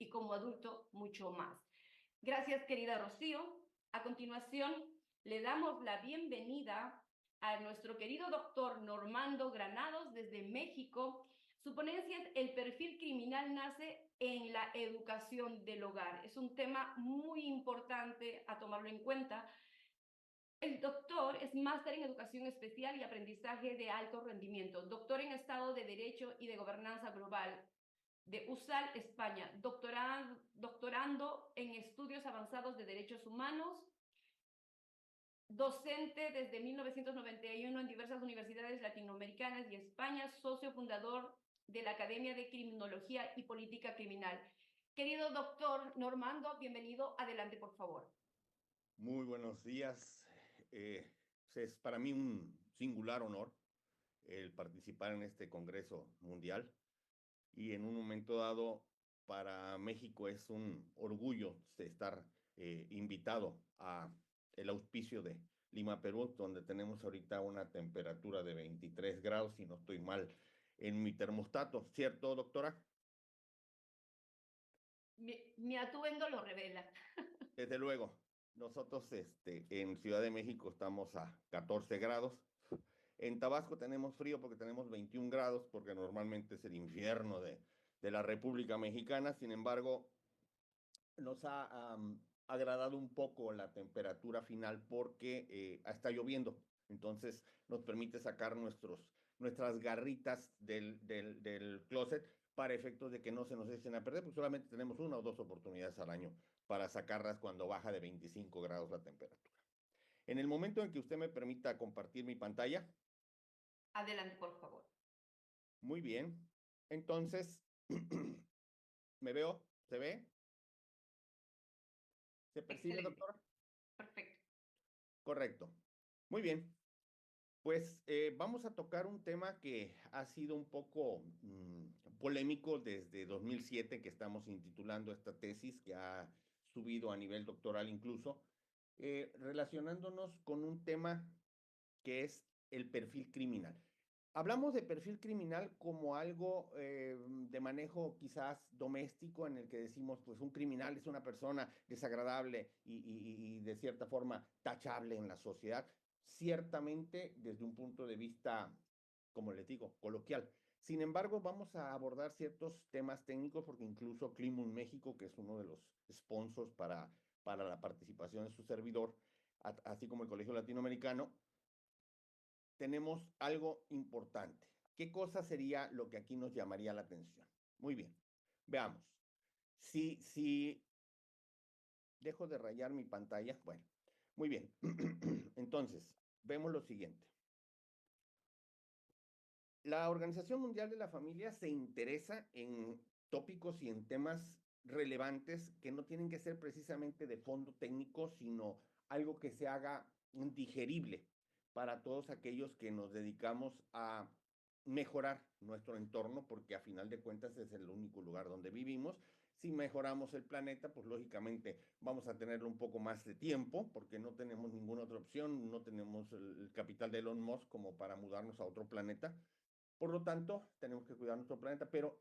y como adulto mucho más. Gracias, querida Rocío. A continuación, le damos la bienvenida a nuestro querido doctor Normando Granados desde México. Su ponencia es El perfil criminal nace en la educación del hogar. Es un tema muy importante a tomarlo en cuenta. El doctor es máster en educación especial y aprendizaje de alto rendimiento, doctor en Estado de Derecho y de Gobernanza Global de USAL, España, doctorando en estudios avanzados de derechos humanos, docente desde 1991 en diversas universidades latinoamericanas y España, socio fundador de la Academia de Criminología y Política Criminal. Querido doctor Normando, bienvenido. Adelante, por favor. Muy buenos días. Es para mí un singular honor el participar en este Congreso Mundial y en un momento dado para México es un orgullo estar invitado a el auspicio de Lima, Perú, donde tenemos ahorita una temperatura de 23 grados, si no estoy mal en mi termostato, ¿cierto, doctora? Mi atuendo lo revela. Desde luego, nosotros en Ciudad de México estamos a 14 grados. En Tabasco tenemos frío porque tenemos 21 grados, porque normalmente es el infierno de la República Mexicana. Sin embargo, nos ha agradado un poco la temperatura final porque está lloviendo. Entonces nos permite sacar nuestras garritas del closet para efectos de que no se nos echen a perder, porque solamente tenemos una o dos oportunidades al año para sacarlas cuando baja de 25 grados la temperatura. En el momento en que usted me permita compartir mi pantalla. Adelante, por favor. Muy bien. Entonces, ¿me veo? ¿Se ve? ¿Se percibe, Excelente. doctora? Perfecto. Correcto. Muy bien. Pues vamos a tocar un tema que ha sido un poco polémico desde 2007, que estamos intitulando esta tesis, que ha subido a nivel doctoral incluso, relacionándonos con un tema que es el perfil criminal. Hablamos de perfil criminal como algo de manejo quizás doméstico, en el que decimos, pues un criminal es una persona desagradable y de cierta forma tachable en la sociedad. Ciertamente desde un punto de vista, como les digo, coloquial. Sin embargo, vamos a abordar ciertos temas técnicos porque incluso Climun México, que es uno de los sponsors para la participación de su servidor, así como el Colegio Latinoamericano, tenemos algo importante. ¿Qué cosa sería lo que aquí nos llamaría la atención? Muy bien, veamos. Si dejo de rayar mi pantalla, bueno, muy bien. Entonces, vemos lo siguiente. La Organización Mundial de la Familia se interesa en tópicos y en temas relevantes que no tienen que ser precisamente de fondo técnico, sino algo que se haga digerible para todos aquellos que nos dedicamos a mejorar nuestro entorno, porque a final de cuentas es el único lugar donde vivimos. Si mejoramos el planeta, pues lógicamente vamos a tenerlo un poco más de tiempo, porque no tenemos ninguna otra opción, no tenemos el capital de Elon Musk como para mudarnos a otro planeta. Por lo tanto, tenemos que cuidar nuestro planeta, pero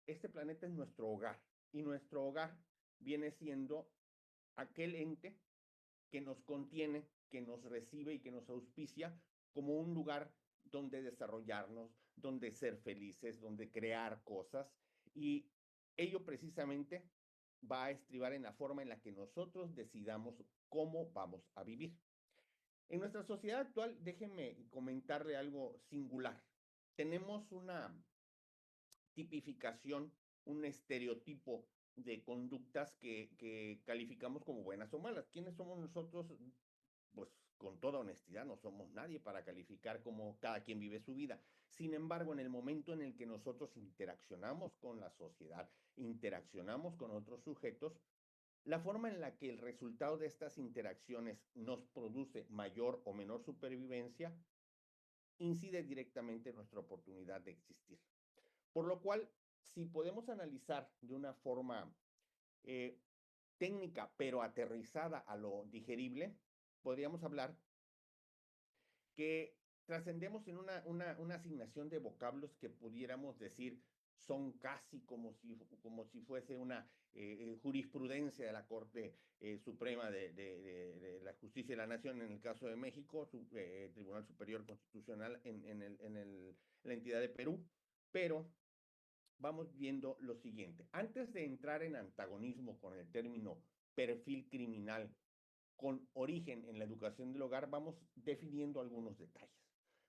este planeta es nuestro hogar y nuestro hogar viene siendo aquel ente que nos contiene, que nos recibe y que nos auspicia como un lugar donde desarrollarnos, donde ser felices, donde crear cosas, y ello precisamente va a estribar en la forma en la que nosotros decidamos cómo vamos a vivir. En nuestra sociedad actual, déjenme comentarle algo singular. Tenemos una tipificación, un estereotipo de conductas que calificamos como buenas o malas. ¿Quiénes somos nosotros? Pues con toda honestidad, no somos nadie para calificar cómo cada quien vive su vida. Sin embargo, en el momento en el que nosotros interaccionamos con la sociedad, interaccionamos con otros sujetos, la forma en la que el resultado de estas interacciones nos produce mayor o menor supervivencia incide directamente en nuestra oportunidad de existir. Por lo cual, si podemos analizar de una forma eh, técnica, pero aterrizada a lo digerible, podríamos hablar que trascendemos en una asignación de vocablos que pudiéramos decir son casi como si fuese una jurisprudencia de la Corte Suprema de la Justicia de la Nación en el caso de México, Tribunal Superior Constitucional en la entidad de Perú, pero vamos viendo lo siguiente. Antes de entrar en antagonismo con el término perfil criminal con origen en la educación del hogar, vamos definiendo algunos detalles.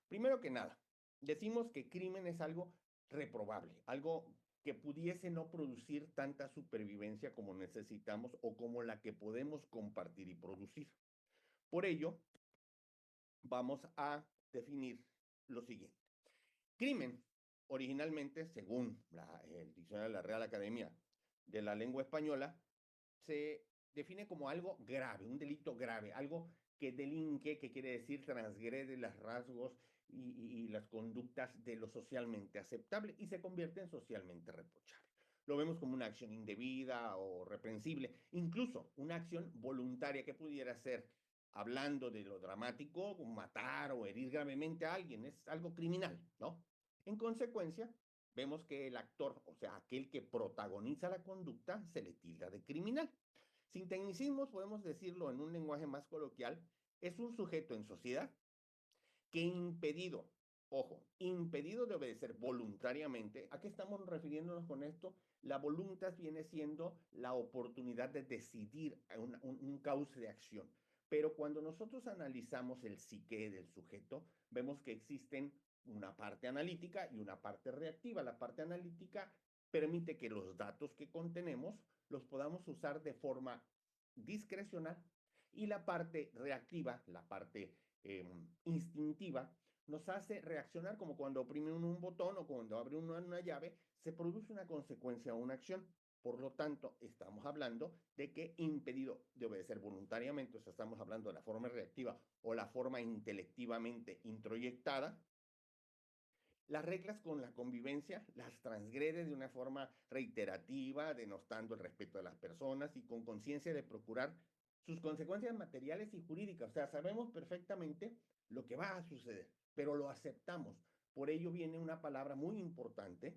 Primero que nada, decimos que crimen es algo reprobable, algo que pudiese no producir tanta supervivencia como necesitamos o como la que podemos compartir y producir. Por ello, vamos a definir lo siguiente. Crimen, originalmente, según el diccionario de la Real Academia de la Lengua Española, se define como algo grave, un delito grave, algo que delinque, que quiere decir transgrede los rasgos y las conductas de lo socialmente aceptable y se convierte en socialmente reprochable. Lo vemos como una acción indebida o reprensible, incluso una acción voluntaria que pudiera ser, hablando de lo dramático, matar o herir gravemente a alguien, es algo criminal, ¿no? En consecuencia, vemos que el actor, o sea, aquel que protagoniza la conducta, se le tilda de criminal. Sin tecnicismos, podemos decirlo en un lenguaje más coloquial, es un sujeto en sociedad que impedido, ojo, impedido de obedecer voluntariamente, ¿a qué estamos refiriéndonos con esto? La voluntad viene siendo la oportunidad de decidir un cauce de acción. Pero cuando nosotros analizamos el psique del sujeto, vemos que existen una parte analítica y una parte reactiva. La parte analítica permite que los datos que contenemos los podamos usar de forma discrecional y la parte reactiva, la parte instintiva, nos hace reaccionar como cuando oprime un botón o cuando abre una llave, se produce una consecuencia o una acción. Por lo tanto, estamos hablando de que impedido de obedecer voluntariamente, o sea, estamos hablando de la forma reactiva o la forma intelectivamente introyectada, las reglas con la convivencia las transgrede de una forma reiterativa, denostando el respeto de las personas y con conciencia de procurar sus consecuencias materiales y jurídicas. O sea, sabemos perfectamente lo que va a suceder, pero lo aceptamos. Por ello viene una palabra muy importante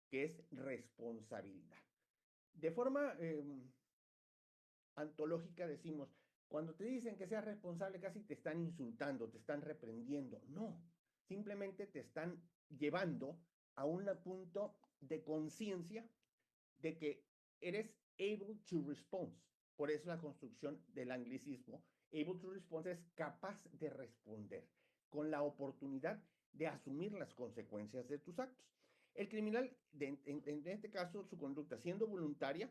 que es responsabilidad. De forma antológica decimos, cuando te dicen que seas responsable casi te están insultando, te están reprendiendo. No, simplemente te están llevando a un punto de conciencia de que eres able to respond. Por eso la construcción del anglicismo, able to respond es capaz de responder con la oportunidad de asumir las consecuencias de tus actos. El criminal, en este caso, su conducta siendo voluntaria,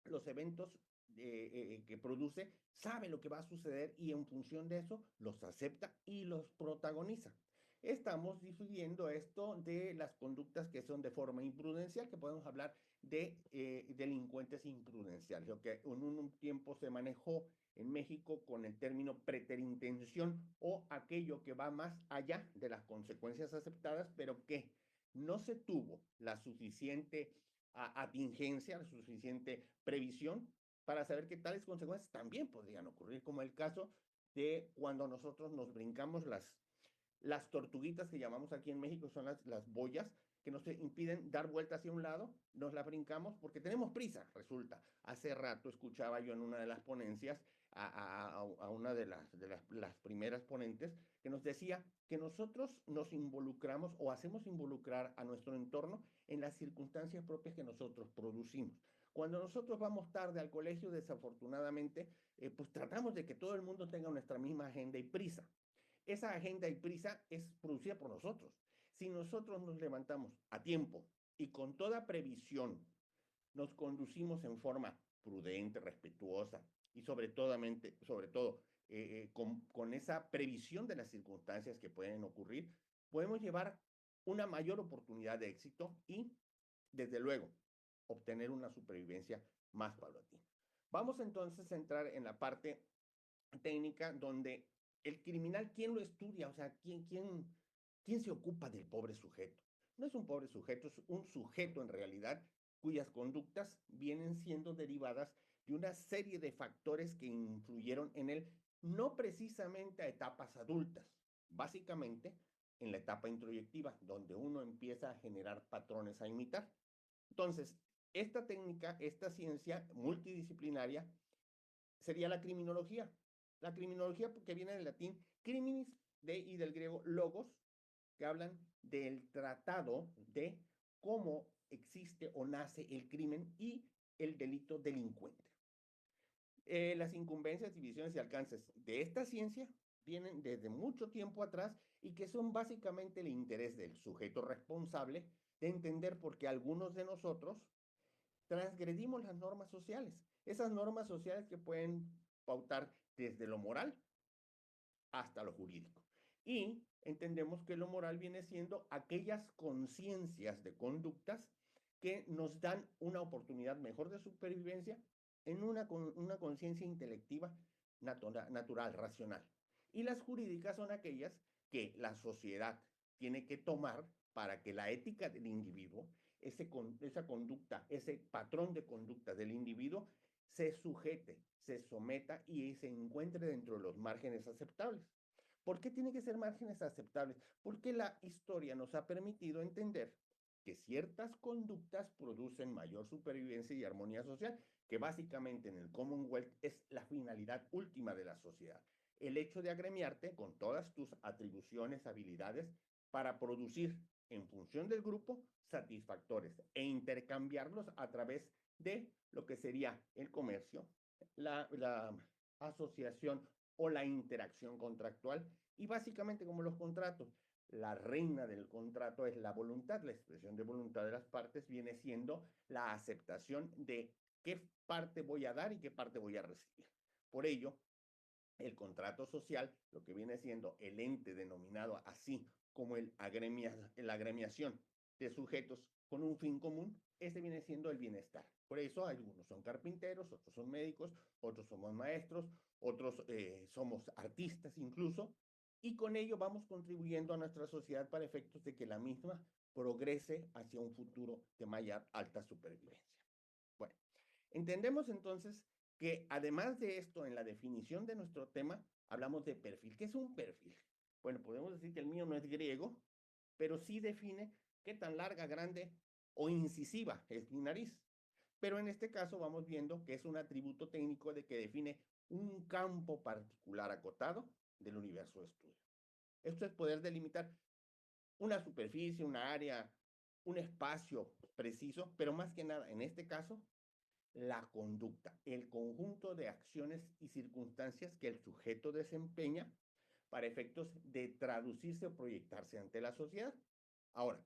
los eventos que produce, sabe lo que va a suceder y en función de eso los acepta y los protagoniza. Estamos dividiendo esto de las conductas que son de forma imprudencial, que podemos hablar de delincuentes imprudenciales, lo que en un tiempo se manejó en México con el término preterintención o aquello que va más allá de las consecuencias aceptadas, pero que no se tuvo la suficiente atingencia, la suficiente previsión para saber que tales consecuencias también podrían ocurrir, como el caso de cuando nosotros nos brincamos las tortuguitas que llamamos aquí en México, son las boyas, que nos impiden dar vuelta hacia un lado, nos la brincamos porque tenemos prisa, resulta. Hace rato escuchaba yo en una de las ponencias a una de las primeras ponentes que nos decía que nosotros nos involucramos o hacemos involucrar a nuestro entorno en las circunstancias propias que nosotros producimos. Cuando nosotros vamos tarde al colegio, desafortunadamente, pues tratamos de que todo el mundo tenga nuestra misma agenda y prisa. Esa agenda y prisa es producida por nosotros. Si nosotros nos levantamos a tiempo y con toda previsión nos conducimos en forma prudente, respetuosa y sobre todo con esa previsión de las circunstancias que pueden ocurrir, podemos llevar una mayor oportunidad de éxito y, desde luego, obtener una supervivencia más paulatina. Vamos entonces a entrar en la parte técnica donde el criminal, ¿quién lo estudia? O sea, ¿quién se ocupa del pobre sujeto? No es un pobre sujeto, es un sujeto en realidad cuyas conductas vienen siendo derivadas de una serie de factores que influyeron en él, no precisamente a etapas adultas, básicamente en la etapa introyectiva, donde uno empieza a generar patrones a imitar. Entonces, esta técnica, esta ciencia multidisciplinaria, sería la criminología. La criminología, porque viene del latín criminis y del griego logos, que hablan del tratado de cómo existe o nace el crimen y el delito delincuente. Las incumbencias, divisiones y alcances de esta ciencia vienen desde mucho tiempo atrás y que son básicamente el interés del sujeto responsable de entender por qué algunos de nosotros transgredimos las normas sociales. Esas normas sociales que pueden pautar desde lo moral hasta lo jurídico. Y entendemos que lo moral viene siendo aquellas conciencias de conductas que nos dan una oportunidad mejor de supervivencia en una conciencia intelectiva natural, racional. Y las jurídicas son aquellas que la sociedad tiene que tomar para que la ética del individuo, esa conducta, ese patrón de conducta del individuo, se sujete, se someta y se encuentre dentro de los márgenes aceptables. ¿Por qué tiene que ser márgenes aceptables? Porque la historia nos ha permitido entender que ciertas conductas producen mayor supervivencia y armonía social, que básicamente en el Commonwealth es la finalidad última de la sociedad. El hecho de agremiarte con todas tus atribuciones, habilidades, para producir en función del grupo satisfactores e intercambiarlos a través de lo que sería el comercio, la asociación o la interacción contractual. Y básicamente como los contratos, la reina del contrato es la voluntad, la expresión de voluntad de las partes viene siendo la aceptación de qué parte voy a dar y qué parte voy a recibir. Por ello, el contrato social, lo que viene siendo el ente denominado así como la agremiación de sujetos con un fin común, ese viene siendo el bienestar. Por eso algunos son carpinteros, otros son médicos, otros somos maestros, otros somos artistas incluso, y con ello vamos contribuyendo a nuestra sociedad para efectos de que la misma progrese hacia un futuro de mayor alta supervivencia. Bueno, entendemos entonces que además de esto, en la definición de nuestro tema, hablamos de perfil. ¿Qué es un perfil? Bueno, podemos decir que el mío no es griego, pero sí define qué tan larga, grande o incisiva es mi nariz. Pero en este caso vamos viendo que es un atributo técnico de que define un campo particular acotado del universo de estudio. Esto es poder delimitar una superficie, una área, un espacio preciso, pero más que nada, en este caso, la conducta, el conjunto de acciones y circunstancias que el sujeto desempeña para efectos de traducirse o proyectarse ante la sociedad. Ahora,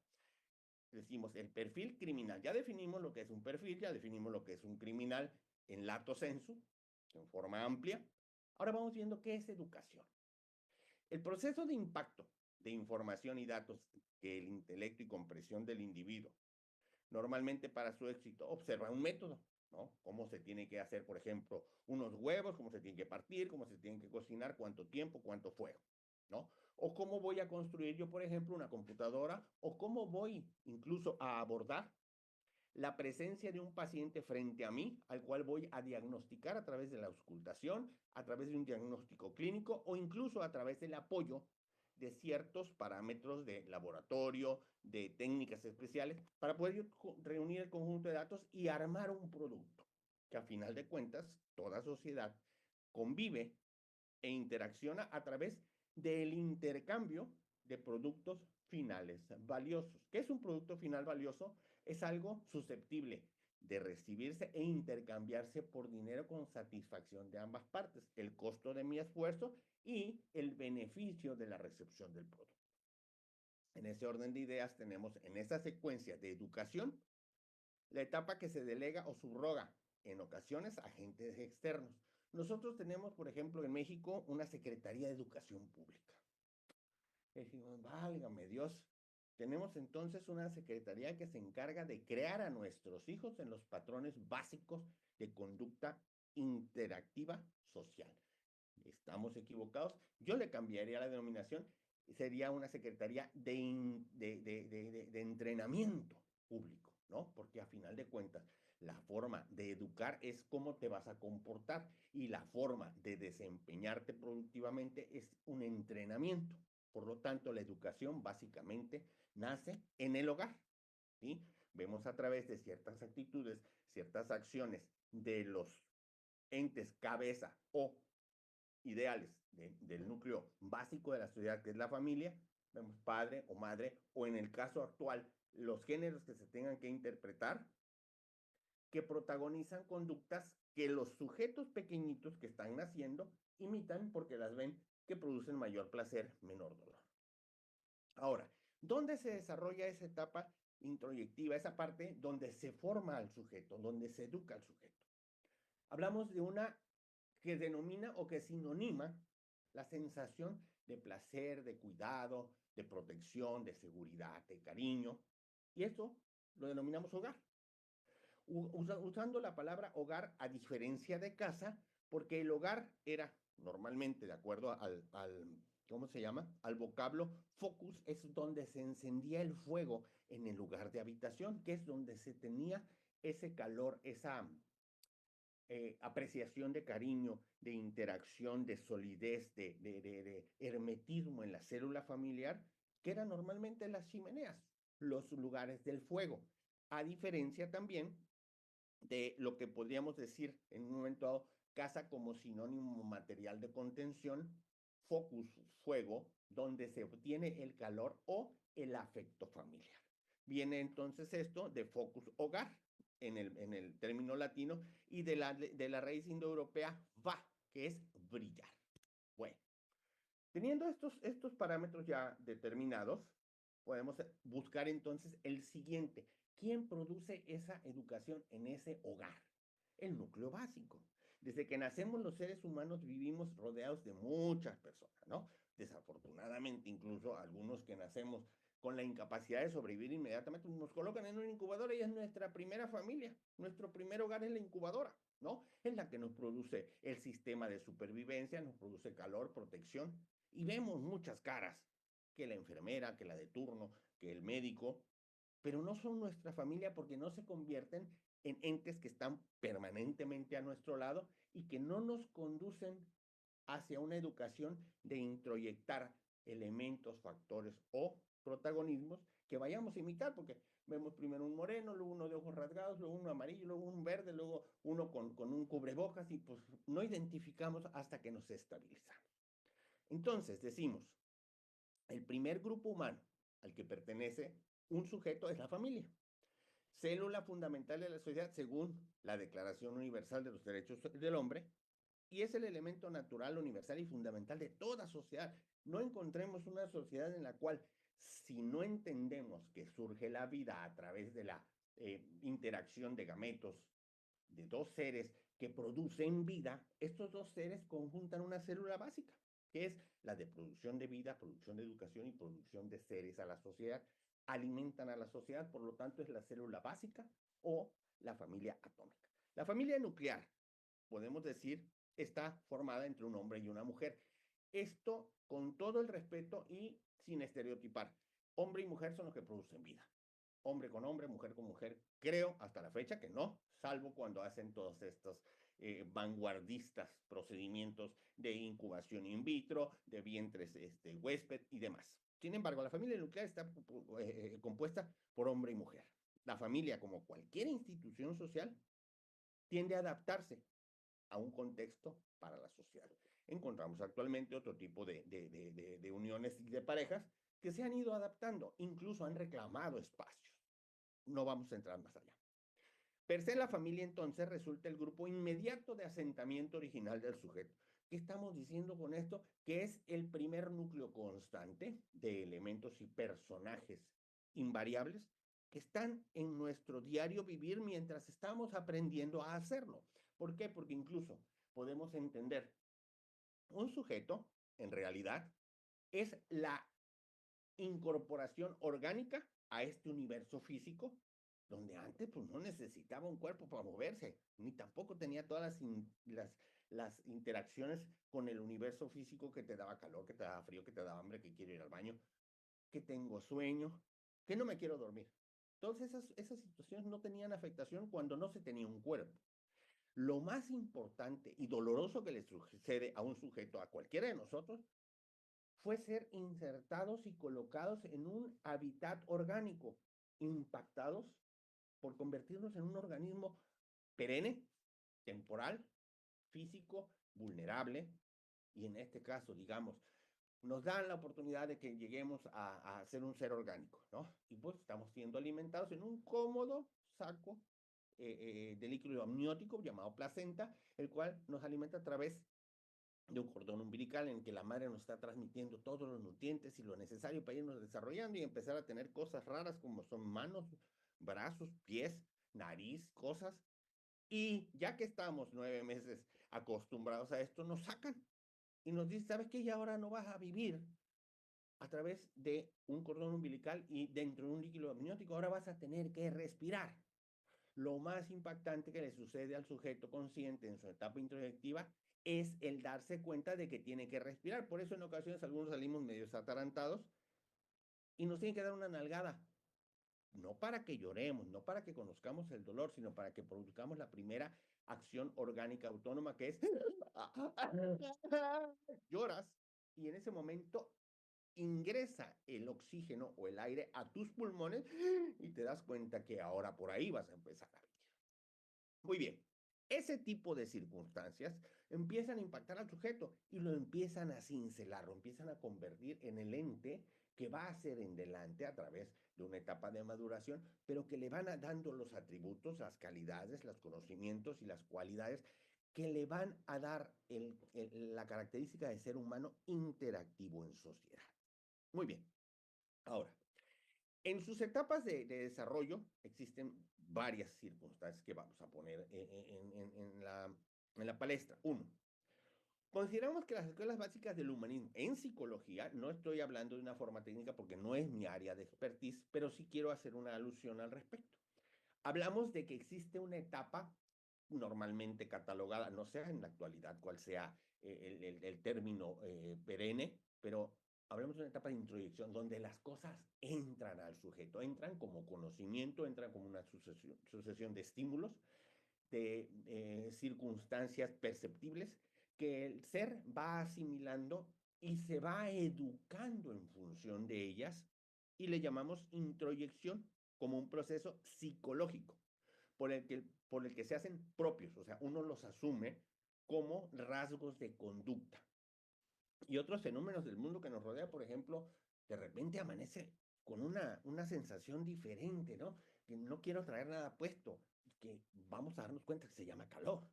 decimos el perfil criminal. Ya definimos lo que es un perfil, ya definimos lo que es un criminal en lato sensu, en forma amplia. Ahora vamos viendo qué es educación. El proceso de impacto de información y datos que el intelecto y comprensión del individuo normalmente para su éxito observa un método, ¿no? Cómo se tiene que hacer, por ejemplo, unos huevos, cómo se tienen que partir, cómo se tienen que cocinar, cuánto tiempo, cuánto fuego, ¿no? O cómo voy a construir yo, por ejemplo, una computadora, o cómo voy incluso a abordar la presencia de un paciente frente a mí, al cual voy a diagnosticar a través de la auscultación, a través de un diagnóstico clínico o incluso a través del apoyo de ciertos parámetros de laboratorio, de técnicas especiales, para poder reunir el conjunto de datos y armar un producto, que a final de cuentas toda sociedad convive e interacciona a través del intercambio de productos finales valiosos. ¿Qué es un producto final valioso? Es algo susceptible de recibirse e intercambiarse por dinero con satisfacción de ambas partes, el costo de mi esfuerzo y el beneficio de la recepción del producto. En ese orden de ideas tenemos en esta secuencia de educación la etapa que se delega o subroga en ocasiones a agentes externos. Nosotros tenemos, por ejemplo, en México una Secretaría de Educación Pública. Decimos, válgame Dios. Tenemos entonces una secretaría que se encarga de crear a nuestros hijos en los patrones básicos de conducta interactiva social. Estamos equivocados. Yo le cambiaría la denominación. Sería una secretaría de entrenamiento público, ¿no? Porque a final de cuentas, la forma de educar es cómo te vas a comportar y la forma de desempeñarte productivamente es un entrenamiento. Por lo tanto, la educación básicamente nace en el hogar, ¿sí? Vemos a través de ciertas actitudes, ciertas acciones de los entes cabeza o ideales del núcleo básico de la sociedad, que es la familia, vemos padre o madre, o en el caso actual, los géneros que se tengan que interpretar, que protagonizan conductas que los sujetos pequeñitos que están naciendo imitan porque las ven que producen mayor placer, menor dolor. Ahora, ¿dónde se desarrolla esa etapa introyectiva, esa parte donde se forma al sujeto, donde se educa al sujeto? Hablamos de una que denomina o que sinonima la sensación de placer, de cuidado, de protección, de seguridad, de cariño. Y eso lo denominamos hogar. Usando la palabra hogar a diferencia de casa, porque el hogar era normalmente, de acuerdo ¿cómo se llama? Al vocablo focus, es donde se encendía el fuego en el lugar de habitación, que es donde se tenía ese calor, esa apreciación de cariño, de interacción, de solidez, de hermetismo en la célula familiar, que eran normalmente las chimeneas, los lugares del fuego. A diferencia también de lo que podríamos decir en un momento dado, casa como sinónimo material de contención, focus, fuego, donde se obtiene el calor o el afecto familiar. Viene entonces esto de focus, hogar, en el término latino, y de la raíz indoeuropea, va, que es brillar. Bueno, teniendo estos parámetros ya determinados, podemos buscar entonces el siguiente. ¿Quién produce esa educación en ese hogar? El núcleo básico. Desde que nacemos los seres humanos vivimos rodeados de muchas personas, ¿no? Desafortunadamente, incluso algunos que nacemos con la incapacidad de sobrevivir inmediatamente, nos colocan en una incubadora y es nuestra primera familia. Nuestro primer hogar es la incubadora, ¿no? Es la que nos produce el sistema de supervivencia, nos produce calor, protección. Y vemos muchas caras, que la enfermera, que la de turno, que el médico, pero no son nuestra familia porque no se convierten en entes que están permanentemente a nuestro lado y que no nos conducen hacia una educación de introyectar elementos, factores o protagonismos que vayamos a imitar, porque vemos primero un moreno, luego uno de ojos rasgados, luego uno amarillo, luego un verde, luego uno con un cubrebocas y pues no identificamos hasta que nos estabilizamos. Entonces decimos, el primer grupo humano al que pertenece un sujeto es la familia, célula fundamental de la sociedad según la Declaración Universal de los Derechos del Hombre, y es el elemento natural, universal y fundamental de toda sociedad. No encontremos una sociedad en la cual, si no entendemos que surge la vida a través de la interacción de gametos, de dos seres que producen vida, estos dos seres conjuntan una célula básica, que es la de producción de vida, producción de educación y producción de seres a la sociedad. Alimentan a la sociedad, por lo tanto es la célula básica o la familia atómica. La familia nuclear, podemos decir, está formada entre un hombre y una mujer. Esto con todo el respeto y sin estereotipar. Hombre y mujer son los que producen vida. Hombre con hombre, mujer con mujer. Creo hasta la fecha que no, salvo cuando hacen todos estos vanguardistas procedimientos de incubación in vitro, de vientres huésped y demás. Sin embargo, la familia nuclear está compuesta por hombre y mujer. La familia, como cualquier institución social, tiende a adaptarse a un contexto para la sociedad. Encontramos actualmente otro tipo de uniones y de parejas que se han ido adaptando, incluso han reclamado espacios. No vamos a entrar más allá. Per se, la familia entonces resulta el grupo inmediato de asentamiento original del sujeto. ¿Qué estamos diciendo con esto? Que es el primer núcleo constante de elementos y personajes invariables que están en nuestro diario vivir mientras estamos aprendiendo a hacerlo. ¿Por qué? Porque incluso podemos entender un sujeto, en realidad, es la incorporación orgánica a este universo físico, donde antes pues, no necesitaba un cuerpo para moverse, ni tampoco tenía todas las interacciones con el universo físico que te daba calor, que te daba frío, que te daba hambre, que quiero ir al baño, que tengo sueño, que no me quiero dormir. Todas esas situaciones no tenían afectación cuando no se tenía un cuerpo. Lo más importante y doloroso que le sucede a un sujeto, a cualquiera de nosotros, fue ser insertados y colocados en un hábitat orgánico, impactados por convertirnos en un organismo perenne, temporal, físico, vulnerable, y en este caso, digamos, nos dan la oportunidad de que lleguemos a ser un ser orgánico, ¿no? Y pues estamos siendo alimentados en un cómodo saco de líquido amniótico llamado placenta, el cual nos alimenta a través de un cordón umbilical en el que la madre nos está transmitiendo todos los nutrientes y lo necesario para irnos desarrollando y empezar a tener cosas raras como son manos, brazos, pies, nariz, cosas. Y ya que estamos 9 meses acostumbrados a esto, nos sacan y nos dicen, ¿sabes qué? Y ahora no vas a vivir a través de un cordón umbilical y dentro de un líquido amniótico, ahora vas a tener que respirar. Lo más impactante que le sucede al sujeto consciente en su etapa introyectiva es el darse cuenta de que tiene que respirar. Por eso en ocasiones algunos salimos medio atarantados y nos tienen que dar una nalgada. No para que lloremos, no para que conozcamos el dolor, sino para que produzcamos la primera acción orgánica autónoma que es lloras y en ese momento ingresa el oxígeno o el aire a tus pulmones y te das cuenta que ahora por ahí vas a empezar a vivir. Muy bien, ese tipo de circunstancias empiezan a impactar al sujeto y lo empiezan a cincelar, lo empiezan a convertir en el ente que va a ser en delante a través de una etapa de maduración, pero que le van dando los atributos, las calidades, los conocimientos y las cualidades que le van a dar la característica de ser humano interactivo en sociedad. Muy bien. Ahora, en sus etapas de desarrollo existen varias circunstancias que vamos a poner en la palestra. Uno, consideramos que las escuelas básicas del humanismo en psicología, no estoy hablando de una forma técnica porque no es mi área de expertise, pero sí quiero hacer una alusión al respecto. Hablamos de que existe una etapa normalmente catalogada, no sé en la actualidad cuál sea el término perenne, pero hablamos de una etapa de introyección donde las cosas entran al sujeto, entran como conocimiento, entran como una sucesión de estímulos, de circunstancias perceptibles que el ser va asimilando y se va educando en función de ellas y le llamamos introyección como un proceso psicológico por el que se hacen propios, o sea, uno los asume como rasgos de conducta. Y otros fenómenos del mundo que nos rodea, por ejemplo, de repente amanece con una sensación diferente, ¿no? Que no quiero traer nada puesto, que vamos a darnos cuenta que se llama calor.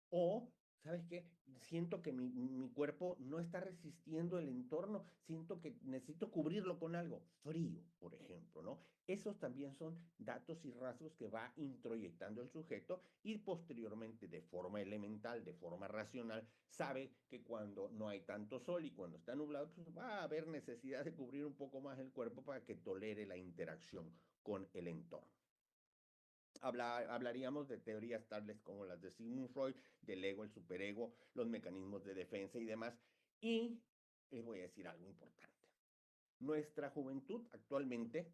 O, ¿sabes qué? Siento que mi cuerpo no está resistiendo el entorno, siento que necesito cubrirlo con algo. Frío, por ejemplo, ¿no? Esos también son datos y rasgos que va introyectando el sujeto y posteriormente de forma elemental, de forma racional, sabe que cuando no hay tanto sol y cuando está nublado, pues va a haber necesidad de cubrir un poco más el cuerpo para que tolere la interacción con el entorno. Hablaríamos de teorías tales como las de Sigmund Freud, del ego, el superego, los mecanismos de defensa y demás. Y les voy a decir algo importante. Nuestra juventud actualmente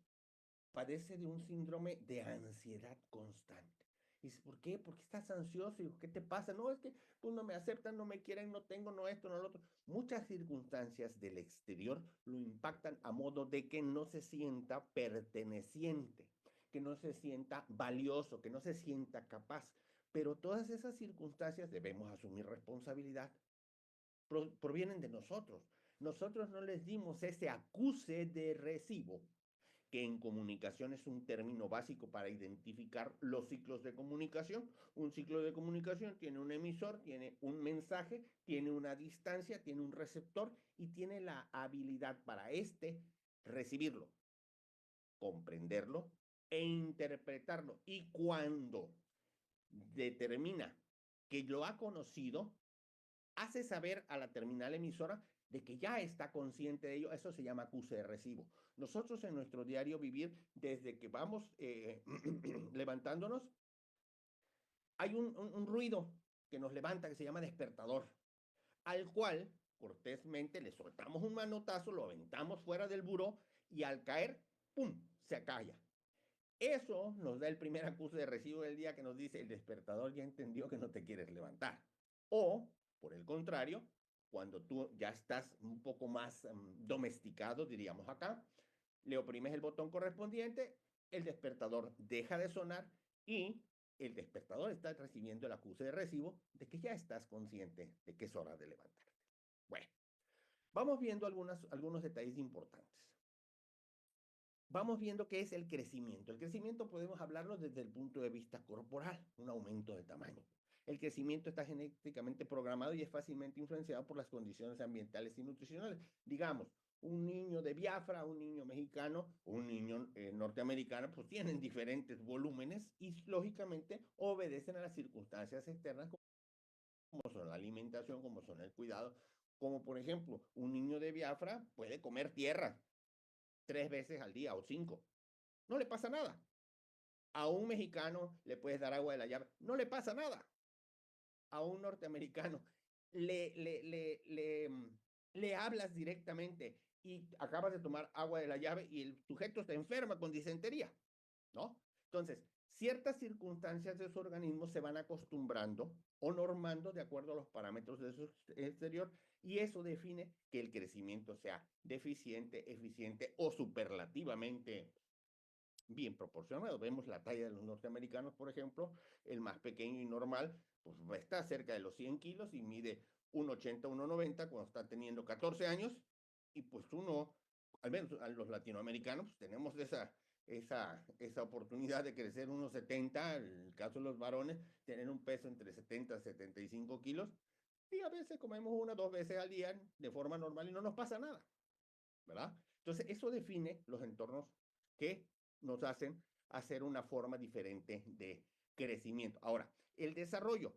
padece de un síndrome de ansiedad constante. Y dice, ¿por qué? ¿Por qué estás ansioso? Y, ¿qué te pasa? No, es que pues, no me aceptan, no me quieren, no tengo, no esto, no lo otro. Muchas circunstancias del exterior lo impactan a modo de que no se sienta perteneciente, que no se sienta valioso, que no se sienta capaz. Pero todas esas circunstancias debemos asumir responsabilidad. Provienen de nosotros. Nosotros no les dimos ese acuse de recibo que en comunicación es un término básico para identificar los ciclos de comunicación. Un ciclo de comunicación tiene un emisor, tiene un mensaje, tiene una distancia, tiene un receptor y tiene la habilidad para recibirlo, comprenderlo e interpretarlo. Y cuando determina que lo ha conocido, hace saber a la terminal emisora de que ya está consciente de ello. Eso se llama acuse de recibo. Nosotros en nuestro diario vivir, desde que vamos levantándonos, hay un ruido que nos levanta que se llama despertador, al cual cortésmente le soltamos un manotazo, lo aventamos fuera del buró y al caer, ¡pum!, se acalla. Eso nos da el primer acuse de recibo del día que nos dice el despertador ya entendió que no te quieres levantar. O, por el contrario, cuando tú ya estás un poco más domesticado, diríamos acá, le oprimes el botón correspondiente, el despertador deja de sonar y el despertador está recibiendo el acuse de recibo de que ya estás consciente de que es hora de levantarte. Bueno, vamos viendo algunos detalles importantes. Vamos viendo qué es el crecimiento. El crecimiento podemos hablarlo desde el punto de vista corporal, un aumento de tamaño. El crecimiento está genéticamente programado y es fácilmente influenciado por las condiciones ambientales y nutricionales. Digamos, un niño de Biafra, un niño mexicano, un niño norteamericano, pues tienen diferentes volúmenes y lógicamente obedecen a las circunstancias externas como son la alimentación, como son el cuidado. Como por ejemplo, un niño de Biafra puede comer tierra 3 veces al día o 5. No le pasa nada. A un mexicano le puedes dar agua de la llave. No le pasa nada. A un norteamericano le, le, le, le, le hablas directamente y acabas de tomar agua de la llave y el sujeto está enferma con disentería, ¿no? Entonces, ciertas circunstancias de su organismo se van acostumbrando o normando de acuerdo a los parámetros de su exterior y eso define que el crecimiento sea deficiente, eficiente o superlativamente bien proporcionado. Vemos la talla de los norteamericanos, por ejemplo, el más pequeño y normal, pues está cerca de los 100 kilos y mide 1,80, 1,90 cuando está teniendo 14 años y pues uno, al menos a los latinoamericanos, pues tenemos esa oportunidad de crecer unos 70, en el caso de los varones, tener un peso entre 70 y 75 kilos y a veces comemos 1 o 2 veces al día de forma normal y no nos pasa nada, ¿verdad? Entonces, eso define los entornos que nos hacen hacer una forma diferente de crecimiento. Ahora, el desarrollo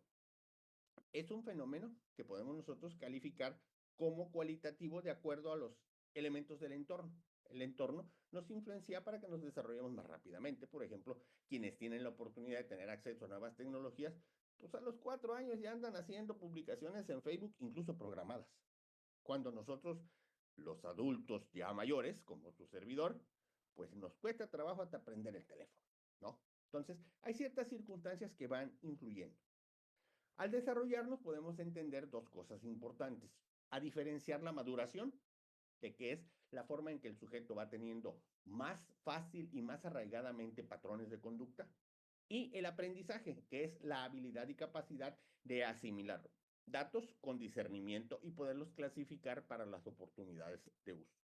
es un fenómeno que podemos nosotros calificar como cualitativo de acuerdo a los elementos del entorno. El entorno nos influencia para que nos desarrollemos más rápidamente. Por ejemplo, quienes tienen la oportunidad de tener acceso a nuevas tecnologías, pues a los 4 años ya andan haciendo publicaciones en Facebook, incluso programadas. Cuando nosotros, los adultos ya mayores, como tu servidor, pues nos cuesta trabajo hasta aprender el teléfono, ¿no? Entonces, hay ciertas circunstancias que van influyendo. Al desarrollarnos podemos entender dos cosas importantes. A diferenciar la maduración, de que es la forma en que el sujeto va teniendo más fácil y más arraigadamente patrones de conducta, y el aprendizaje, que es la habilidad y capacidad de asimilar datos con discernimiento y poderlos clasificar para las oportunidades de uso.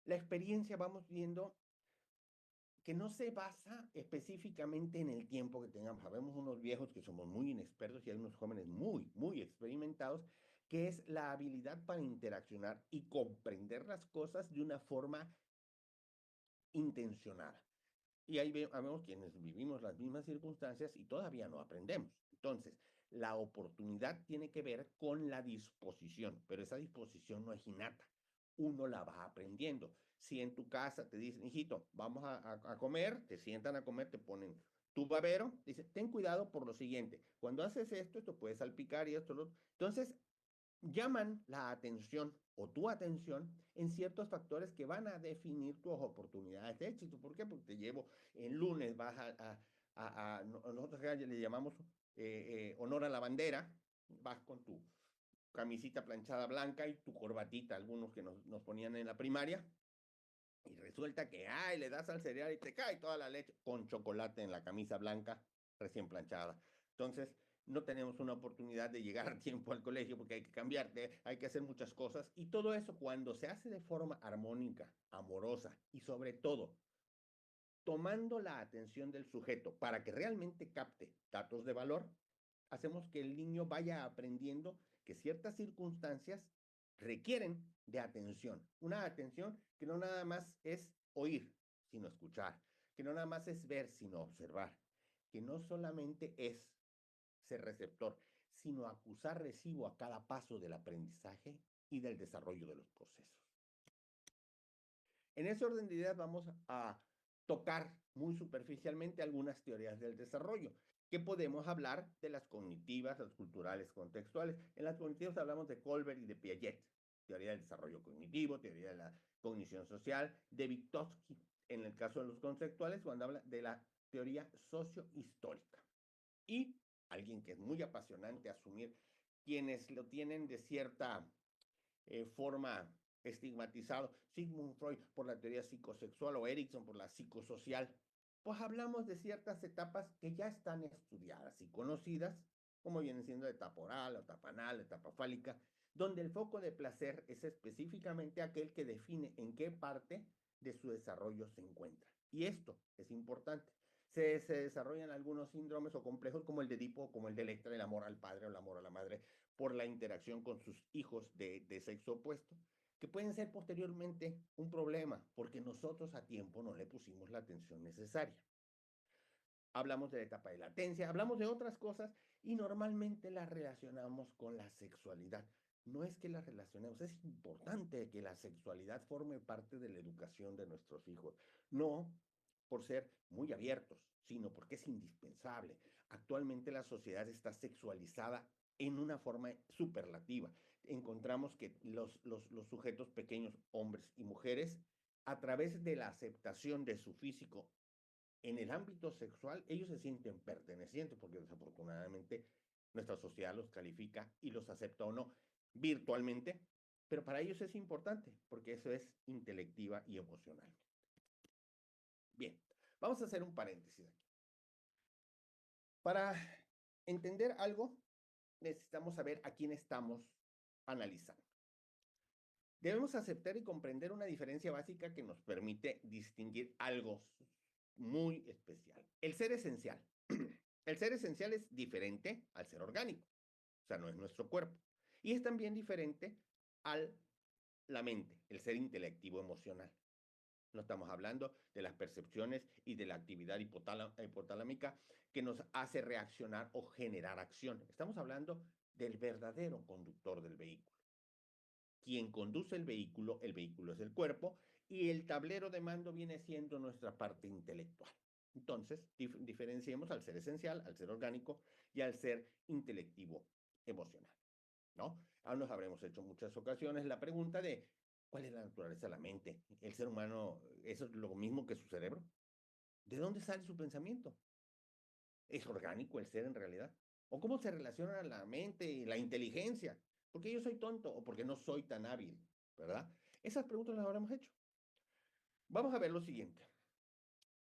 La experiencia vamos viendo que no se basa específicamente en el tiempo que tengamos. Sabemos unos viejos que somos muy inexpertos y hay unos jóvenes muy experimentados, que es la habilidad para interaccionar y comprender las cosas de una forma intencionada. Y ahí vemos quienes vivimos las mismas circunstancias y todavía no aprendemos. Entonces, la oportunidad tiene que ver con la disposición, pero esa disposición no es innata. Uno la va aprendiendo. Si en tu casa te dicen, hijito, vamos a comer, te sientan a comer, te ponen tu babero, dice, ten cuidado por lo siguiente. Cuando haces esto puede salpicar y esto, lo otro. Entonces, llaman la atención o tu atención en ciertos factores que van a definir tus oportunidades de éxito. ¿Por qué? Porque te llevo el lunes, vas nosotros le llamamos honor a la bandera, vas con tu camisita planchada blanca y tu corbatita, algunos que nos ponían en la primaria, y resulta que, ay, le das al cereal y te cae toda la leche con chocolate en la camisa blanca recién planchada. Entonces, no tenemos una oportunidad de llegar a tiempo al colegio porque hay que cambiarte, hay que hacer muchas cosas. Y todo eso cuando se hace de forma armónica, amorosa y sobre todo tomando la atención del sujeto para que realmente capte datos de valor, hacemos que el niño vaya aprendiendo que ciertas circunstancias requieren de atención. Una atención que no nada más es oír, sino escuchar. Que no nada más es ver, sino observar. Que no solamente es ser receptor, sino acusar recibo a cada paso del aprendizaje y del desarrollo de los procesos. En ese orden de ideas vamos a tocar muy superficialmente algunas teorías del desarrollo, que podemos hablar de las cognitivas, las culturales, contextuales. En las cognitivas hablamos de Colbert y de Piaget, teoría del desarrollo cognitivo, teoría de la cognición social, de Vygotsky, en el caso de los conceptuales, cuando habla de la teoría sociohistórica. Y alguien que es muy apasionante asumir, quienes lo tienen de cierta forma estigmatizado, Sigmund Freud por la teoría psicosexual o Erickson por la psicosocial, pues hablamos de ciertas etapas que ya están estudiadas y conocidas, como vienen siendo la etapa oral, la etapa anal, la etapa fálica, donde el foco de placer es específicamente aquel que define en qué parte de su desarrollo se encuentra. Y esto es importante. Se desarrollan algunos síndromes o complejos como el de Edipo, como el de Electra, el amor al padre o el amor a la madre, por la interacción con sus hijos de sexo opuesto, que pueden ser posteriormente un problema, porque nosotros a tiempo no le pusimos la atención necesaria. Hablamos de la etapa de latencia, hablamos de otras cosas y normalmente las relacionamos con la sexualidad. No es que las relacionemos, es importante que la sexualidad forme parte de la educación de nuestros hijos. No por ser muy abiertos, sino porque es indispensable. Actualmente la sociedad está sexualizada en una forma superlativa. Encontramos que los sujetos pequeños, hombres y mujeres, a través de la aceptación de su físico en el ámbito sexual, ellos se sienten pertenecientes porque desafortunadamente nuestra sociedad los califica y los acepta o no virtualmente, pero para ellos es importante porque eso es intelectiva y emocional. Bien, vamos a hacer un paréntesis aquí. Para entender algo, necesitamos saber a quién estamos analizando. Debemos aceptar y comprender una diferencia básica que nos permite distinguir algo muy especial. El ser esencial. El ser esencial es diferente al ser orgánico, o sea, no es nuestro cuerpo. Y es también diferente a la mente, el ser intelectivo emocional. No estamos hablando de las percepciones y de la actividad hipotalámica que nos hace reaccionar o generar acción. Estamos hablando del verdadero conductor del vehículo. Quien conduce el vehículo es el cuerpo y el tablero de mando viene siendo nuestra parte intelectual. Entonces, diferenciemos al ser esencial, al ser orgánico y al ser intelectivo emocional, ¿no? Ahora nos habremos hecho muchas ocasiones la pregunta de ¿cuál es la naturaleza de la mente? ¿El ser humano es lo mismo que su cerebro? ¿De dónde sale su pensamiento? ¿Es orgánico el ser en realidad? ¿O cómo se relaciona la mente y la inteligencia? ¿Por qué yo soy tonto o por qué no soy tan hábil? ¿Verdad? Esas preguntas las habremos hecho. Vamos a ver lo siguiente.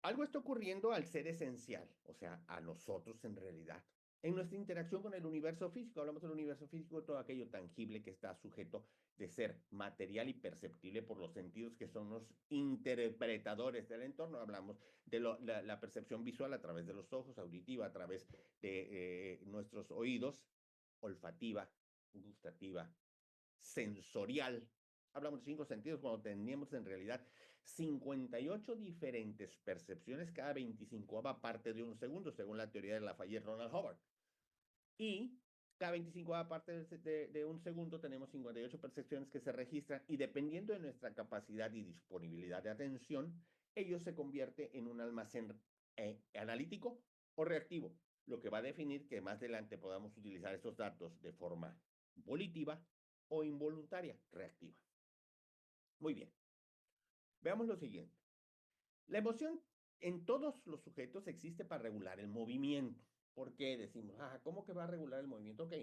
Algo está ocurriendo al ser esencial, o sea, a nosotros en realidad. En nuestra interacción con el universo físico, hablamos del universo físico, todo aquello tangible que está sujeto de ser material y perceptible por los sentidos que son los interpretadores del entorno. Hablamos de la percepción visual a través de los ojos, auditiva a través de nuestros oídos, olfativa, gustativa, sensorial. Hablamos de 5 sentidos cuando teníamos en realidad 58 diferentes percepciones cada 25 parte de un segundo, según la teoría de Lafayette Ronald Hubbard. Y cada 25 parte de un segundo tenemos 58 percepciones que se registran y dependiendo de nuestra capacidad y disponibilidad de atención, ello se convierte en un almacén analítico o reactivo, lo que va a definir que más adelante podamos utilizar esos datos de forma volitiva o involuntaria, reactiva. Muy bien. Veamos lo siguiente. La emoción en todos los sujetos existe para regular el movimiento. ¿Por qué decimos, cómo que va a regular el movimiento? Ok,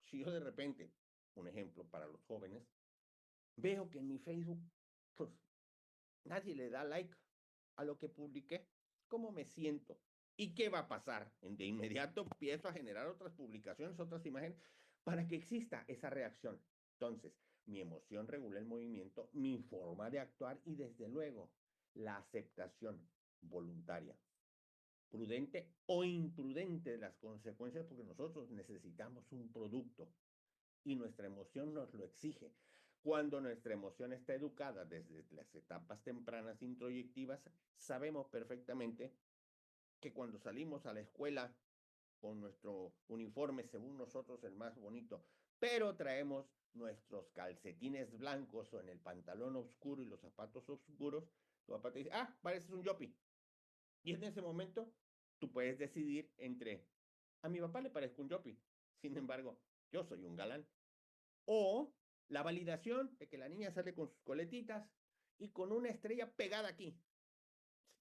si yo de repente, un ejemplo para los jóvenes, veo que en mi Facebook, pues, nadie le da like a lo que publiqué, ¿cómo me siento? ¿Y qué va a pasar? De inmediato empiezo a generar otras publicaciones, otras imágenes, para que exista esa reacción. Entonces, mi emoción regula el movimiento, mi forma de actuar y desde luego la aceptación voluntaria, prudente o imprudente de las consecuencias, porque nosotros necesitamos un producto y nuestra emoción nos lo exige. Cuando nuestra emoción está educada desde las etapas tempranas introyectivas, sabemos perfectamente que cuando salimos a la escuela con nuestro uniforme, según nosotros el más bonito, pero traemos nuestros calcetines blancos o en el pantalón oscuro y los zapatos oscuros, tu papá te dice, pareces un yopi. Y en ese momento tú puedes decidir entre, a mi papá le parezco un yopi, sin embargo, yo soy un galán. O la validación de que la niña sale con sus coletitas y con una estrella pegada aquí.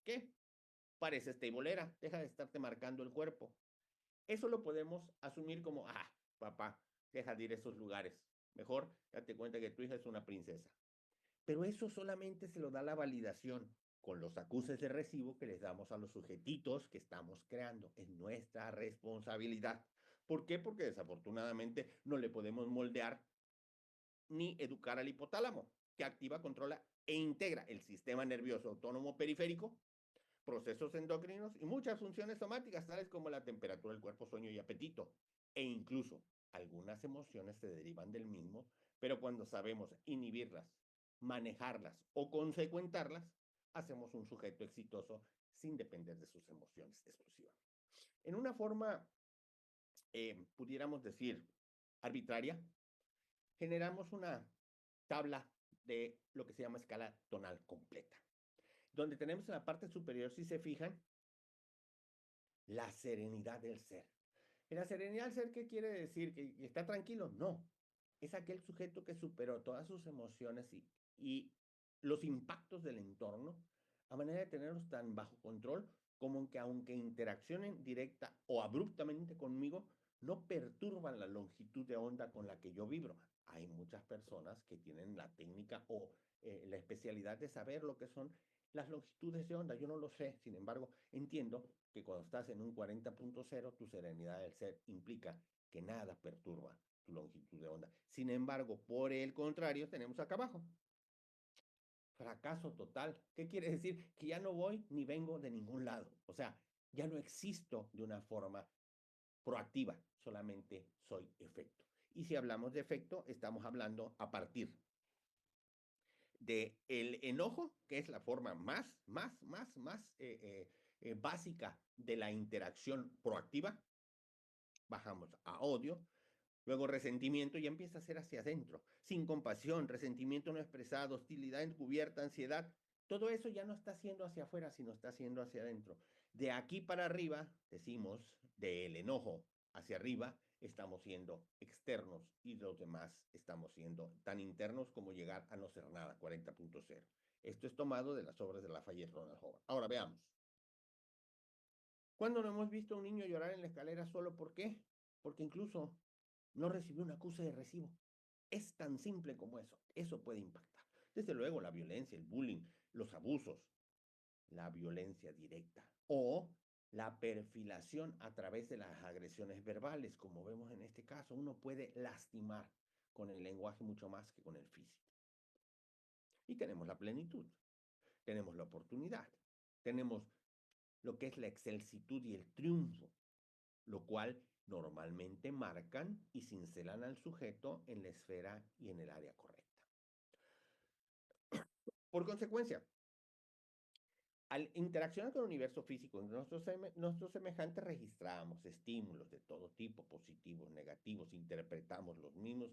¿Qué? Pareces teibolera, deja de estarte marcando el cuerpo. Eso lo podemos asumir como, papá, deja de ir a esos lugares. Mejor date cuenta que tu hija es una princesa. Pero eso solamente se lo da la validación con los acuses de recibo que les damos a los sujetitos que estamos creando. Es nuestra responsabilidad. ¿Por qué? Porque desafortunadamente no le podemos moldear ni educar al hipotálamo, que activa, controla e integra el sistema nervioso autónomo periférico, procesos endocrinos y muchas funciones somáticas, tales como la temperatura del cuerpo, sueño y apetito. E incluso algunas emociones se derivan del mismo, pero cuando sabemos inhibirlas, manejarlas o consecuentarlas, hacemos un sujeto exitoso sin depender de sus emociones exclusivamente. En una forma, pudiéramos decir, arbitraria, generamos una tabla de lo que se llama escala tonal completa, donde tenemos en la parte superior, si se fijan, la serenidad del ser. ¿Y la serenidad del ser qué quiere decir? ¿Que está tranquilo? No. Es aquel sujeto que superó todas sus emociones y los impactos del entorno a manera de tenerlos tan bajo control como que aunque interaccionen directa o abruptamente conmigo, no perturban la longitud de onda con la que yo vibro. Hay muchas personas que tienen la técnica o la especialidad de saber lo que son las longitudes de onda. Yo no lo sé, sin embargo, entiendo que cuando estás en un 40.0, tu serenidad del ser implica que nada perturba tu longitud de onda. Sin embargo, por el contrario, tenemos acá abajo fracaso total. ¿Qué quiere decir? Que ya no voy ni vengo de ningún lado. O sea, ya no existo de una forma proactiva, solamente soy efecto. Y si hablamos de efecto, estamos hablando a partir de el enojo, que es la forma más básica de la interacción proactiva. Bajamos a odio, luego resentimiento ya empieza a ser hacia adentro, sin compasión, resentimiento no expresado, hostilidad encubierta, ansiedad. Todo eso ya no está siendo hacia afuera, sino está siendo hacia adentro. De aquí para arriba, decimos, del enojo hacia arriba, estamos siendo externos y los demás estamos siendo tan internos como llegar a no ser nada, 40.0. Esto es tomado de las obras de Lafayette Ronald Howard. Ahora veamos. ¿Cuándo no hemos visto a un niño llorar en la escalera solo por qué? Porque incluso no recibió un acuse de recibo. Es tan simple como eso. Eso puede impactar. Desde luego, la violencia, el bullying, los abusos, la violencia directa o la perfilación a través de las agresiones verbales, como vemos en este caso. Uno puede lastimar con el lenguaje mucho más que con el físico. Y tenemos la plenitud, tenemos la oportunidad, tenemos lo que es la excelsitud y el triunfo, lo cual normalmente marcan y cincelan al sujeto en la esfera y en el área correcta. Por consecuencia, al interaccionar con el universo físico, nuestros semejantes registramos estímulos de todo tipo, positivos, negativos, interpretamos los mismos,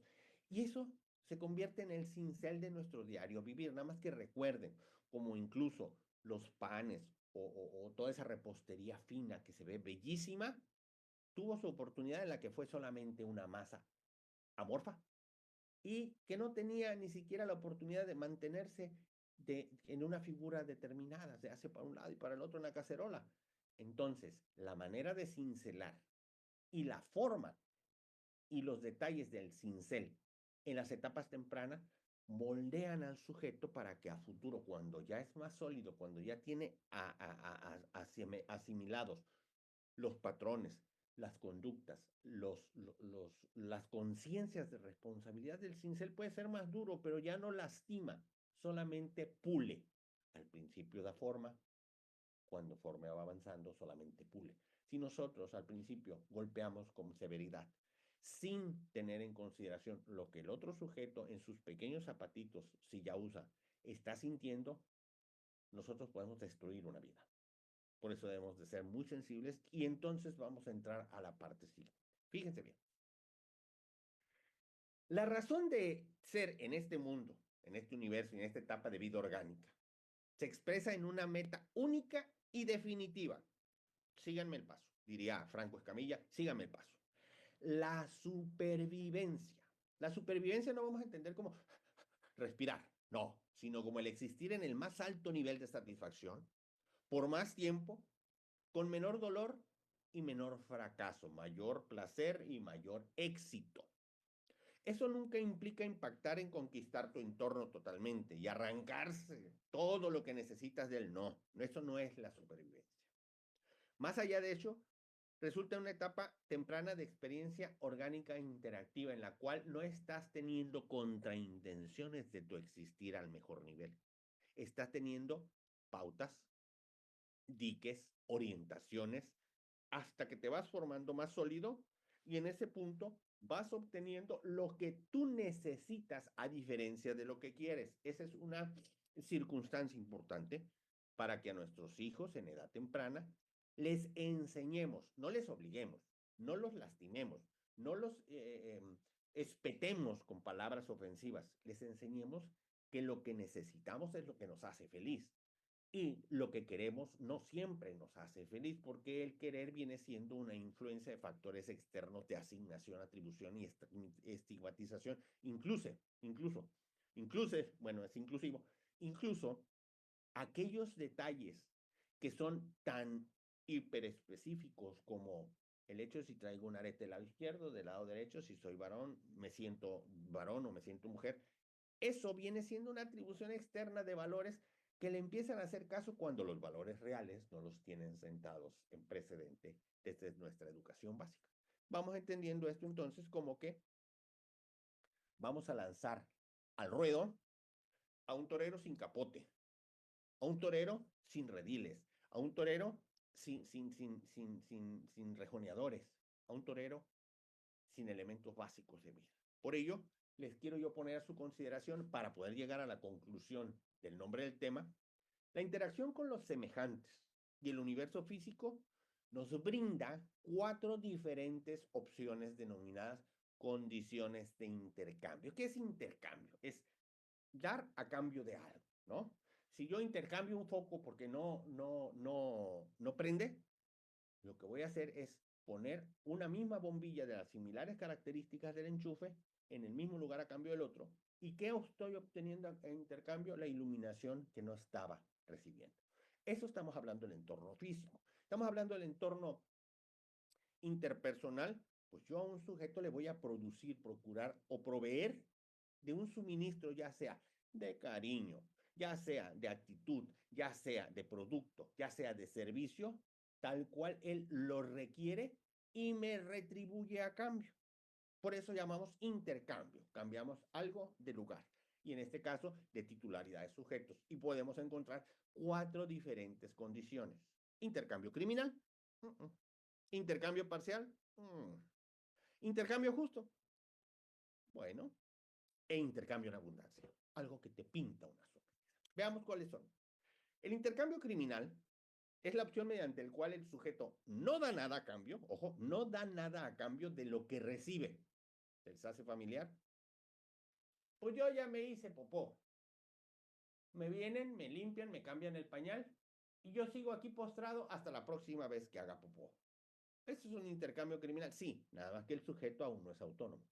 y eso se convierte en el cincel de nuestro diario vivir. Nada más que recuerden, como incluso los panes o toda esa repostería fina que se ve bellísima, tuvo su oportunidad en la que fue solamente una masa amorfa y que no tenía ni siquiera la oportunidad de mantenerse en una figura determinada, se hace para un lado y para el otro en la cacerola. Entonces, la manera de cincelar y la forma y los detalles del cincel en las etapas tempranas moldean al sujeto para que a futuro, cuando ya es más sólido, cuando ya tiene asimilados los patrones, las conductas, las conciencias de responsabilidad del cincel puede ser más duro, pero ya no lastima, solamente pule. Al principio da forma, cuando forma va avanzando, solamente pule. Si nosotros al principio golpeamos con severidad, sin tener en consideración lo que el otro sujeto en sus pequeños zapatitos, si ya usa, está sintiendo, nosotros podemos destruir una vida. Por eso debemos de ser muy sensibles y entonces vamos a entrar a la parte siguiente. Fíjense bien. La razón de ser en este mundo, en este universo y en esta etapa de vida orgánica, se expresa en una meta única y definitiva. Síganme el paso, diría Franco Escamilla, síganme el paso. La supervivencia. La supervivencia no vamos a entender como respirar, no, sino como el existir en el más alto nivel de satisfacción, por más tiempo, con menor dolor y menor fracaso, mayor placer y mayor éxito. Eso nunca implica impactar en conquistar tu entorno totalmente y arrancarse todo lo que necesitas del no. Eso no es la supervivencia. Más allá de eso, resulta una etapa temprana de experiencia orgánica e interactiva en la cual no estás teniendo contraintenciones de tu existir al mejor nivel. Estás teniendo pautas, diques, orientaciones, hasta que te vas formando más sólido y en ese punto vas obteniendo lo que tú necesitas a diferencia de lo que quieres. Esa es una circunstancia importante para que a nuestros hijos en edad temprana les enseñemos, no les obliguemos, no los lastimemos, no los espetemos con palabras ofensivas, les enseñemos que lo que necesitamos es lo que nos hace feliz. Y lo que queremos no siempre nos hace feliz porque el querer viene siendo una influencia de factores externos de asignación, atribución y estigmatización. Bueno, es inclusivo, incluso aquellos detalles que son tan hiperespecíficos como el hecho de si traigo un arete del lado izquierdo, del lado derecho, si soy varón, me siento varón o me siento mujer. Eso viene siendo una atribución externa de valores que le empiezan a hacer caso cuando los valores reales no los tienen sentados en precedente desde nuestra educación básica. Vamos entendiendo esto entonces como que vamos a lanzar al ruedo a un torero sin capote, a un torero sin rediles, a un torero sin rejoneadores, a un torero sin elementos básicos de vida. Por ello, les quiero yo poner a su consideración, para poder llegar a la conclusión del nombre del tema, la interacción con los semejantes y el universo físico nos brinda 4 diferentes opciones denominadas condiciones de intercambio. ¿Qué es intercambio? Es dar a cambio de algo, ¿no? Si yo intercambio un foco porque no prende, lo que voy a hacer es poner una misma bombilla de las similares características del enchufe en el mismo lugar a cambio del otro. ¿Y qué estoy obteniendo en intercambio? La iluminación que no estaba recibiendo. Eso estamos hablando del entorno físico. Estamos hablando del entorno interpersonal. Pues yo a un sujeto le voy a producir, procurar o proveer de un suministro, ya sea de cariño, ya sea de actitud, ya sea de producto, ya sea de servicio, tal cual él lo requiere y me retribuye a cambio. Por eso llamamos intercambio, cambiamos algo de lugar y en este caso de titularidad de sujetos y podemos encontrar 4 diferentes condiciones. Intercambio criminal, intercambio parcial, intercambio justo, bueno, e intercambio en abundancia, algo que te pinta una sonrisa. Veamos cuáles son. El intercambio criminal es la opción mediante la cual el sujeto no da nada a cambio, ojo, no da nada a cambio de lo que recibe. ¿Les hace familiar? Pues yo ya me hice popó. Me vienen, me limpian, me cambian el pañal y yo sigo aquí postrado hasta la próxima vez que haga popó. ¿Eso es un intercambio criminal? Sí, nada más que el sujeto aún no es autónomo.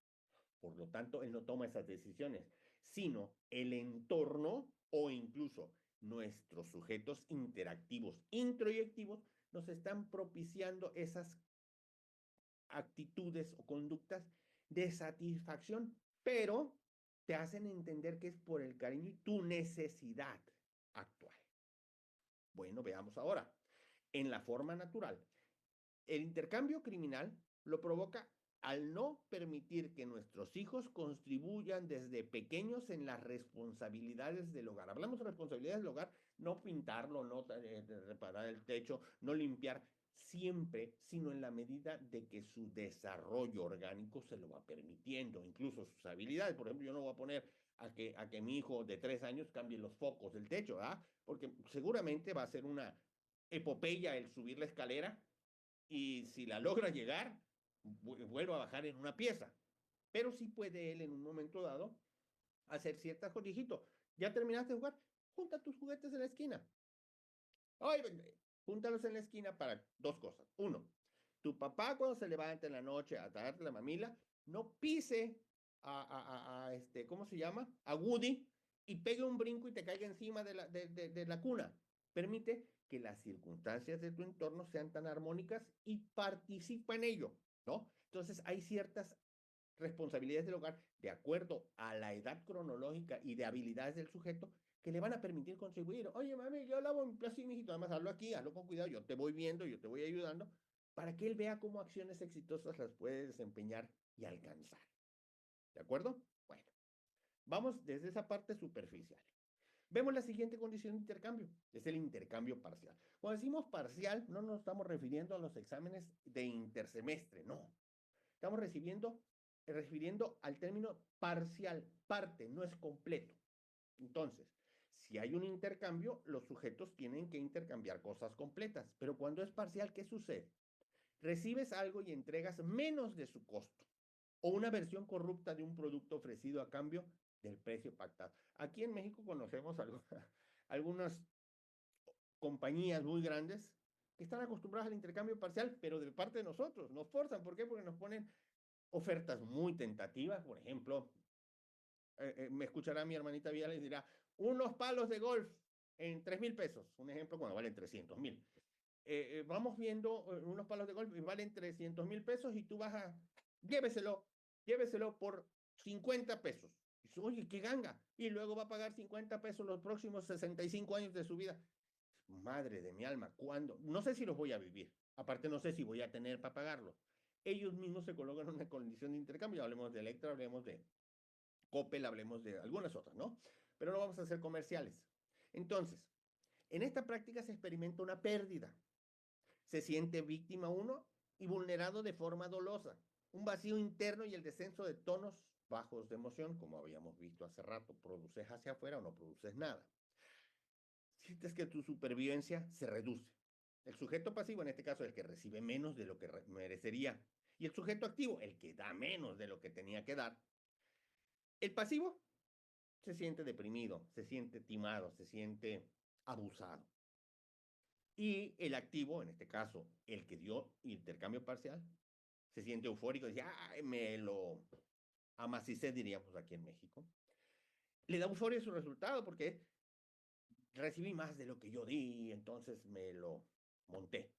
Por lo tanto, él no toma esas decisiones, sino el entorno o incluso nuestros sujetos interactivos, introyectivos, nos están propiciando esas actitudes o conductas de satisfacción, pero te hacen entender que es por el cariño y tu necesidad actual. Bueno, veamos ahora. En la forma natural, el intercambio criminal lo provoca al no permitir que nuestros hijos contribuyan desde pequeños en las responsabilidades del hogar. Hablamos de responsabilidades del hogar, no pintarlo, no reparar el techo, no limpiar siempre, sino en la medida de que su desarrollo orgánico se lo va permitiendo, incluso sus habilidades. Por ejemplo, yo no voy a poner a que mi hijo de 3 años cambie los focos del techo, ¿verdad? Porque seguramente va a ser una epopeya el subir la escalera y si la logra llegar, vuelvo a bajar en una pieza. Pero sí puede él en un momento dado hacer ciertas cosas. Hijito, ¿ya terminaste de jugar? Junta tus juguetes en la esquina. Ay, júntalos en la esquina para 2 cosas. Uno, tu papá cuando se levanta en la noche a darte la mamila, no pise ¿cómo se llama? A Woody y pegue un brinco y te caiga encima de la cuna. Permite que las circunstancias de tu entorno sean tan armónicas y participa en ello, ¿no? Entonces hay ciertas responsabilidades del hogar de acuerdo a la edad cronológica y de habilidades del sujeto que le van a permitir contribuir. Oye, mami, yo lavo mi plato y mijito, además hazlo aquí, hazlo con cuidado, yo te voy viendo, yo te voy ayudando, para que él vea cómo acciones exitosas las puede desempeñar y alcanzar. ¿De acuerdo? Bueno, vamos desde esa parte superficial. Vemos la siguiente condición de intercambio, es el intercambio parcial. Cuando decimos parcial, no nos estamos refiriendo a los exámenes de intersemestre, no. Estamos refiriendo al término parcial, parte, no es completo. Entonces, si hay un intercambio, los sujetos tienen que intercambiar cosas completas, pero cuando es parcial, ¿qué sucede? Recibes algo y entregas menos de su costo o una versión corrupta de un producto ofrecido a cambio del precio pactado. Aquí en México conocemos algunas compañías muy grandes que están acostumbradas al intercambio parcial, pero de parte de nosotros. Nos forzan. ¿Por qué? Porque nos ponen ofertas muy tentativas. Por ejemplo, me escuchará mi hermanita Vial y dirá, unos palos de golf en 3,000 pesos. Un ejemplo cuando valen 300,000. Vamos viendo unos palos de golf y valen 300,000 pesos y tú vas a, lléveselo por 50 pesos. Y dice, oye, qué ganga. Y luego va a pagar 50 pesos los próximos 65 años de su vida. Madre de mi alma, ¿cuándo? No sé si los voy a vivir. Aparte, no sé si voy a tener para pagarlos. Ellos mismos se colocan en una condición de intercambio. Hablemos de Electra, hablemos de Coppel, hablemos de algunas otras, ¿no? Pero no vamos a hacer comerciales. Entonces, en esta práctica se experimenta una pérdida. Se siente víctima uno y vulnerado de forma dolosa. Un vacío interno y el descenso de tonos bajos de emoción, como habíamos visto hace rato. Produces hacia afuera o no produces nada. Sientes que tu supervivencia se reduce. El sujeto pasivo, en este caso, el que recibe menos de lo que merecería. Y el sujeto activo, el que da menos de lo que tenía que dar. El pasivo se siente deprimido, se siente timado, se siente abusado. Y el activo, en este caso, el que dio intercambio parcial, se siente eufórico, dice, me lo amacicé, diríamos aquí en México. Le da euforia a su resultado porque recibí más de lo que yo di, entonces me lo monté.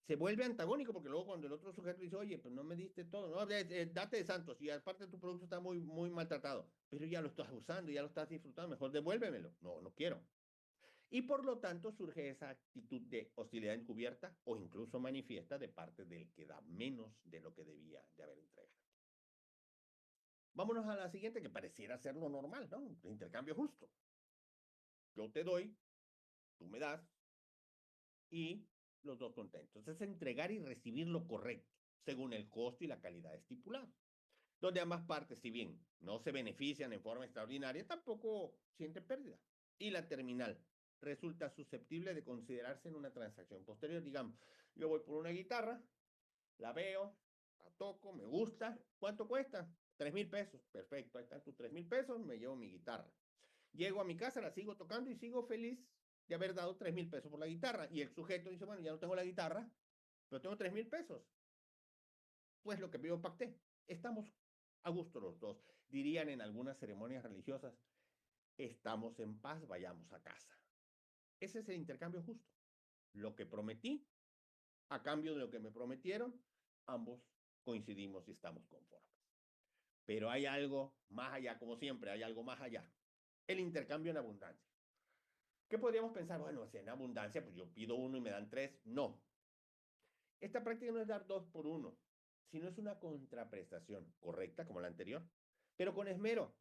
Se vuelve antagónico porque luego cuando el otro sujeto dice, oye, pues no me diste todo, no, date de santos y aparte tu producto está muy, muy maltratado, pero ya lo estás usando, ya lo estás disfrutando, mejor devuélvemelo. No, no quiero. Y por lo tanto surge esa actitud de hostilidad encubierta o incluso manifiesta de parte del que da menos de lo que debía de haber entregado. Vámonos a la siguiente, que pareciera ser lo normal, ¿no? El intercambio justo. Yo te doy, tú me das y los dos contentos. Es entregar y recibir lo correcto, según el costo y la calidad estipulada. Donde ambas partes, si bien no se benefician en forma extraordinaria, tampoco sienten pérdida. Y la terminal resulta susceptible de considerarse en una transacción posterior. Digamos, yo voy por una guitarra, la veo, la toco, me gusta. ¿Cuánto cuesta? 3,000 pesos. Perfecto, ahí están tus 3,000 pesos, me llevo mi guitarra. Llego a mi casa, la sigo tocando y sigo feliz de haber dado 3,000 pesos por la guitarra. Y el sujeto dice, bueno, ya no tengo la guitarra, pero tengo 3,000 pesos. Pues lo que yo pacté. Estamos a gusto los dos. Dirían en algunas ceremonias religiosas, estamos en paz, vayamos a casa. Ese es el intercambio justo. Lo que prometí, a cambio de lo que me prometieron, ambos coincidimos y estamos conformes. Pero hay algo más allá, como siempre, hay algo más allá. El intercambio en abundancia. ¿Qué podríamos pensar? Bueno, si en abundancia, pues yo pido uno y me dan tres. No. Esta práctica no es dar 2 por 1, sino es una contraprestación correcta, como la anterior, pero con esmero,